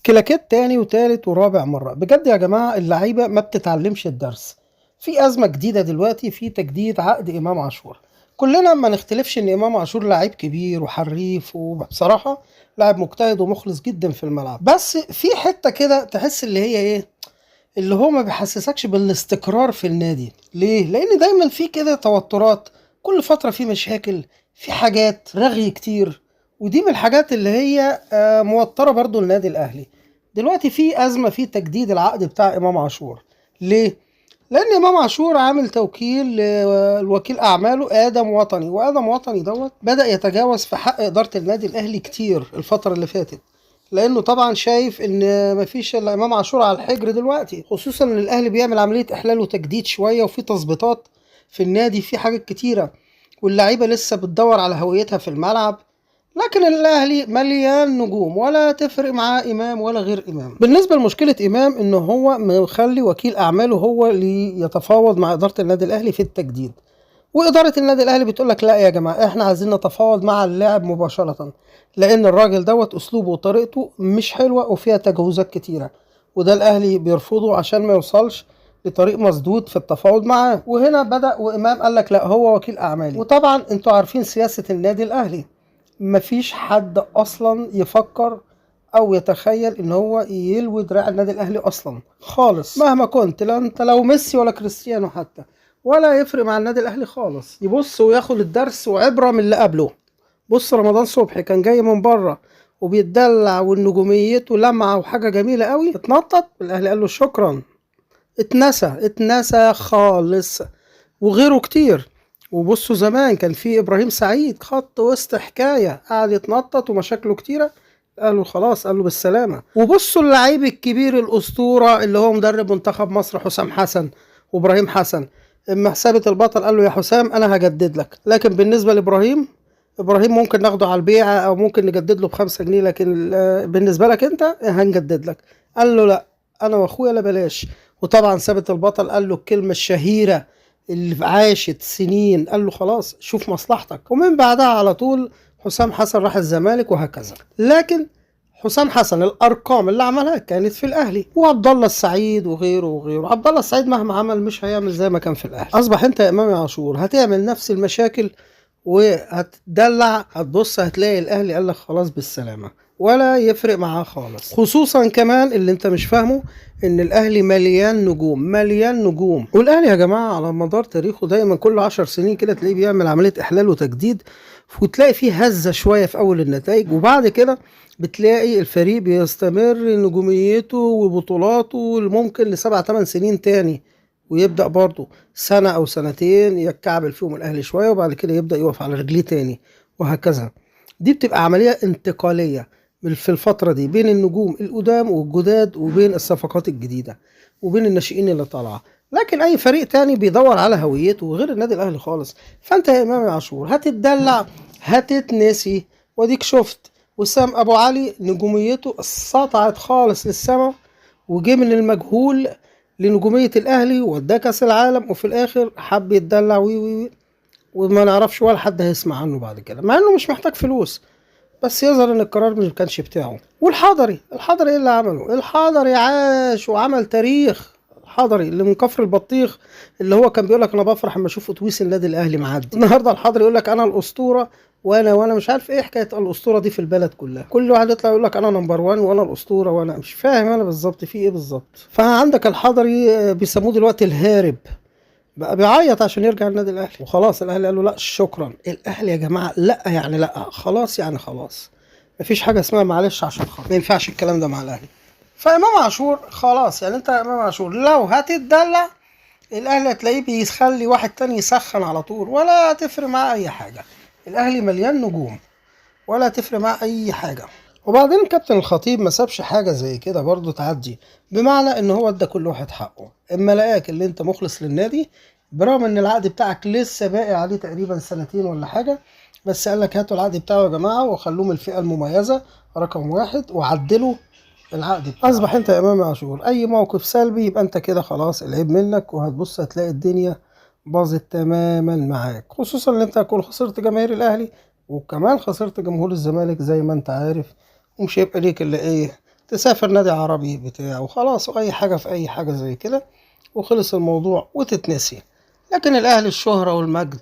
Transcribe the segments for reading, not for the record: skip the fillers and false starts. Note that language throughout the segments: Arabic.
كلاكيت تاني وتالت ورابع مرة. بجد يا جماعة اللعيبة ما بتتعلمش الدرس. في أزمة جديدة دلوقتي في تجديد عقد إمام عاشور. كلنا ما نختلفش إن إمام عاشور لعيب كبير وحريف، وبصراحة لاعب مجتهد ومخلص جدا في الملعب، بس في حتة كده تحس اللي هي إيه، اللي هو ما بيحسسكش بالاستقرار في النادي. ليه؟ لأن دايما في كده توترات، كل فترة في مشاكل، في حاجات رغي كتير، ودي من الحاجات اللي هي موترة برضو النادي الأهلي. دلوقتي في أزمة في تجديد العقد بتاع إمام عاشور. ليه؟ لأن إمام عاشور عامل توكيل لوكيل أعماله آدم وطني، وآدم وطني دوت بدأ يتجاوز في حق إدارة النادي الأهلي كتير الفترة اللي فاتت، لانه طبعا شايف ان مفيش الا امام عاشور على الحجر دلوقتي، خصوصا ان الاهلي بيعمل عمليه احلال وتجديد شويه، وفي تظبيطات في النادي، في حاجات كتيره، واللعيبه لسه بتدور على هويتها في الملعب. لكن الاهلي مليان نجوم، ولا تفرق معاه امام ولا غير امام. بالنسبه لمشكله امام، انه هو مخلي وكيل اعماله هو اللي يتفاوض مع اداره النادي الاهلي في التجديد، وإدارة النادي الأهلي بتقول لك لا يا جماعة، إحنا عايزين نتفاوض مع اللاعب مباشرة، لأن الراجل دوت أسلوبه وطريقته مش حلوة وفيها تجاوزات كتيرة، وده الأهلي بيرفضه عشان ما يوصلش لطريق مسدود في التفاوض معاه. وهنا بدأ وإمام قال لك لا، هو وكيل أعمالي. وطبعا أنتوا عارفين سياسة النادي الأهلي، مفيش حد أصلا يفكر أو يتخيل إن هو يلوي دراع النادي الأهلي أصلا خالص، مهما كنت، لا أنت لو ميسي ولا كريستيانو حتى، ولا يفرق مع النادي الاهلي خالص. يبص وياخد الدرس وعبره من اللي قبله. بص رمضان صبحي كان جاي من بره وبيتدلع والنجوميته لمعه وحاجه جميله قوي، اتنطط الاهلي قال له شكرا، اتنسى خالص، وغيره كتير. وبصوا زمان كان في ابراهيم سعيد خط وسط حكايه، قاعد يتنطط ومشاكله كتيره، قالوا خلاص، قالوا بالسلامه. وبصوا اللعيب الكبير الاسطوره اللي هو مدرب منتخب مصر حسام حسن وابراهيم حسن، اما حسابة البطل قال له يا حسام انا هجدد لك، لكن بالنسبه لابراهيم، ابراهيم ممكن ناخده على البيعه او ممكن نجدد له ب5 جنيه، لكن بالنسبه لك انت هنجدد لك. قال له لا، انا واخويا لا بلاش. وطبعا ثابت البطل قال له الكلمه الشهيره اللي عاشت سنين، قال له خلاص شوف مصلحتك. ومن بعدها على طول حسام حسن راح الزمالك وهكذا. لكن حسام حسن الارقام اللي عملها كانت في الاهلي، وعبد الله السعيد وغيره وغيره. عبد الله السعيد مهما عمل مش هيعمل زي ما كان في الاهلي. اصبح انت يا امام عاشور هتعمل نفس المشاكل وهتدلع، هتبص هتلاقي الاهلي قال لك خلاص بالسلامه، ولا يفرق معاه خالص. خصوصا كمان اللي انت مش فاهمه، ان الاهلي مليان نجوم، مليان نجوم. والاهلي يا جماعه على مدار تاريخه دايما كل 10 سنين كده تلاقيه بيعمل عمليه احلال وتجديد، وتلاقي فيه هزه شويه في اول النتائج، وبعد كده بتلاقي الفريق بيستمر نجوميته وبطولاته ممكن ل7 8 سنين تاني، ويبدأ برضه سنة أو سنتين يتكعبل فيهم الأهلي شوية، وبعد كده يبدأ يقف على رجليه تاني، وهكذا. دي بتبقى عملية انتقالية في الفترة دي بين النجوم القدام والجداد، وبين الصفقات الجديدة، وبين الناشئين اللي طالعة. لكن أي فريق تاني بيدور على هويته غير النادي الأهلي خالص. فأنت يا إمام عاشور هتتدلع، هتتنسي، وديك شفت وسام أبو علي نجوميته سطعت خالص للسما، وجه من المجهول لنجومية الأهلي ووداه كأس العالم، وفي الآخر حب يتدلع وي وي وي، وما نعرفش ولا حد هيسمع عنه بعد كده، مع إنه مش محتاج فلوس، بس يظهر إن القرار مش كانش بتاعه. والحضري إيه اللي عمله؟ الحضري عاش وعمل تاريخ. الحضري اللي من كفر البطيخ، اللي هو كان بيقول لك انا بفرح لما اشوف اتوبيس النادي الاهلي معدي، النهارده الحضري يقول لك انا الاسطوره، وانا مش عارف ايه حكايه الاسطوره دي في البلد كلها. كل واحد يطلع يقول لك انا نمبر 1 وانا الاسطوره، وانا مش فاهم انا بالظبط في ايه بالظبط. فعندك الحضري بيسموه دلوقتي الهارب، بقى بيعيط عشان يرجع النادي الاهلي، وخلاص الاهلي قال له لا شكرا. الاهلي يا جماعه لا يعني لا، خلاص يعني خلاص، مفيش حاجه اسمها معلش عشان خلاص، ما ينفعش الكلام ده مع الاهلي. فامام عاشور خلاص، يعني انت يا امام عاشور لو هتتدلع الاهلي هتلاقيه بيخلي واحد تاني يسخن على طول، ولا تفرق معاه اي حاجه. الاهلي مليان نجوم، ولا تفرق معاه اي حاجه. وبعدين كابتن الخطيب ما سابش حاجه زي كده برضه تعدي، بمعنى ان هو ادى كل واحد حقه. اما لقاك اللي انت مخلص للنادي برغم ان العقد بتاعك لسه باقي عليه تقريبا سنتين ولا حاجه، بس قال لك هاتوا العقد بتاعه يا جماعه وخلوه من الفئه المميزه رقم 1، وعدلوا العقد بتاعه. اصبح انت يا امام عاشور اي موقف سلبي يبقى انت كده خلاص العيب منك، وهتبص هتلاقي الدنيا باظت تماما معاك، خصوصا ان انت هتكون خسرت جماهير الاهلي، وكمان خسرت جمهور الزمالك زي ما انت عارف، ومش هيبقى ليك الا ايه، تسافر نادي عربي بتاع وخلاص، واي حاجة في اي حاجة زي كده وخلص الموضوع وتتنسي. لكن الاهلي الشهرة والمجد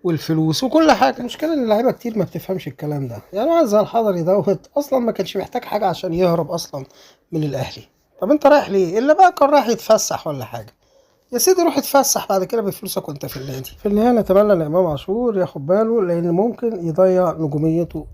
والفلوس وكل حاجة. المشكلة ان اللعيبة كتير ما بتفهمش الكلام ده. يعني واحد زي الحضري دوت اصلا ما كانش محتاج حاجة عشان يهرب اصلا من الاهلي. طب انت رايح ليه؟ الا بقى كان رايح يتفسح ولا حاجة. يا سيدي روح اتفسح بعد كده بفلوسك وانت في النادي. في النهاية نتمنى ان امام عاشور ياخد باله، لان ممكن يضيع نجوميته